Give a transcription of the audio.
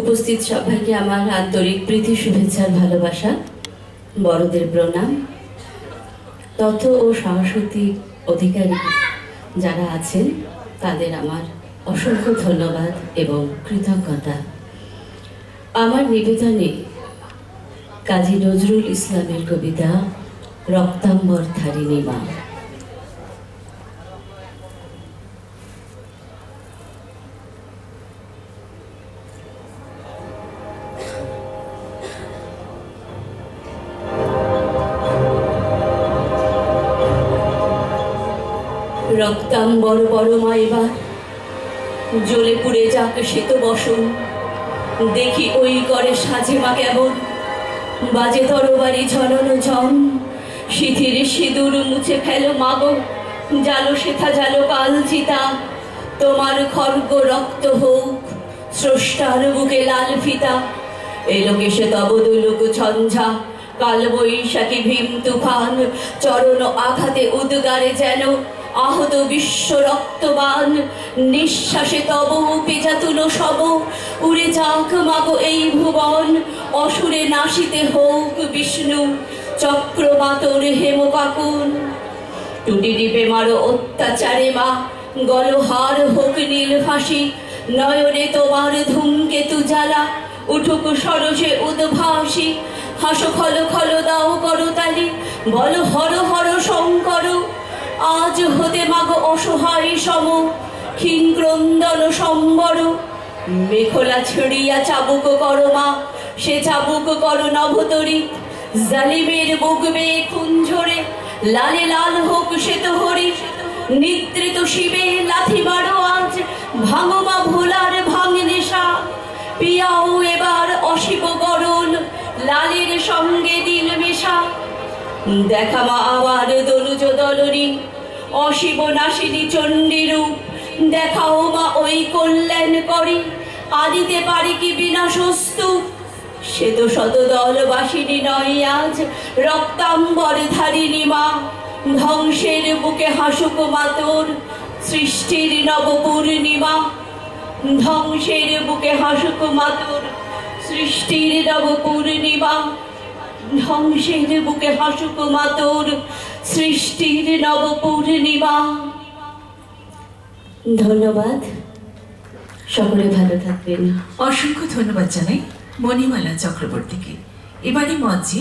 উপস্থিত সবাইকে আমার আন্তরিক প্রীতি শুভেচ্ছার ভালোবাসা, বড়দের প্রণাম। তথ্য ও সাংস্কৃতিক অধিকারী যারা আছেন তাদের আমার অসংখ্য ধন্যবাদ এবং কৃতজ্ঞতা। আমার নিবেদনে কাজী নজরুল ইসলামের কবিতা রক্তাম্বর ধারিণী মা। রক্তাম্বর বড় মা এবার জ্বলে পুড়ে যাক শীত বসন, দেখি ওই করে সাজে মা কেমন বাজে তরবারি ঝনন ঝন। সিঁথির সিঁদুর মুছে ফেলো মাগো, জালো সেথা জালো কাল চিতা, তোমার খর্গ রক্ত হোক স্রষ্টার বুকে লাল ফিতা। এলো কেসে তব দুলুক ঝঞ্ঝা, কাল বৈশাখী ভীম তুফান, চরণ আঘাতে উদ্গারে যেন আহত বিশ্ব রক্তবান। নিঃশ্বাসে তব পেজা তুলো সব, উড়ে যাক মাগো এই ভুবন, অসুরে নাশিতে হোক বিষ্ণু চক্রবাতর হেমকাকুন। টুটি টিপে মারো অত্যাচারে মা, গলহার হোক নীল ফাঁসি, নয়নে তোমার ধূমকেতু জ্বালা, উঠুক সরসে উদ্ভাসী। হাসো খল খল দাও করতালি, বল হর হর শঙ্কর। আজ হতে মাগো অসহায় সম, ক্ষীণ ক্রন্দন সম্বর। মেখলা ছিড়িয়া চাবুক করো মা, সে চাবুক করো নভতরিত। জালিমের বুক বেয়ে খুন ঝরে, লালে লাল হোক শ্বেত হরিত। নিদ্রিত শিবে লাথি মারো আজ, ভাঙো মা ভোলার ভাঙ নেশা। পিয়াও এবার অশিব গরল, লালের সঙ্গে দিল মেশা। দেখা মা আবার দনুজ দলরি, অশিব নাশিনী চণ্ডী রূপ। দেখাও মা ওই কল্যাণ করি, আদিতে পারি কি বিনাশস্তু। সে তো শত দলবাসিনী নয় আজ, রক্তাম্বর ধারিণী মা। ধ্বংসের বুকে হাসুক মা তোর সৃষ্টির নব পূর্ণিমা। ধ্বংসের বুকে হাসুক মা তোর সৃষ্টির নব পূর্ণিমা। ধ্বংসের বুকে হাসুক মা তোর সৃষ্টির নব পূর্ণিমা। ধন্যবাদ, সকলে ভালো থাকবেন। অসংখ্য ধন্যবাদ জানাই মণিমালা চক্রবর্তীকে। এবারে মঞ্চে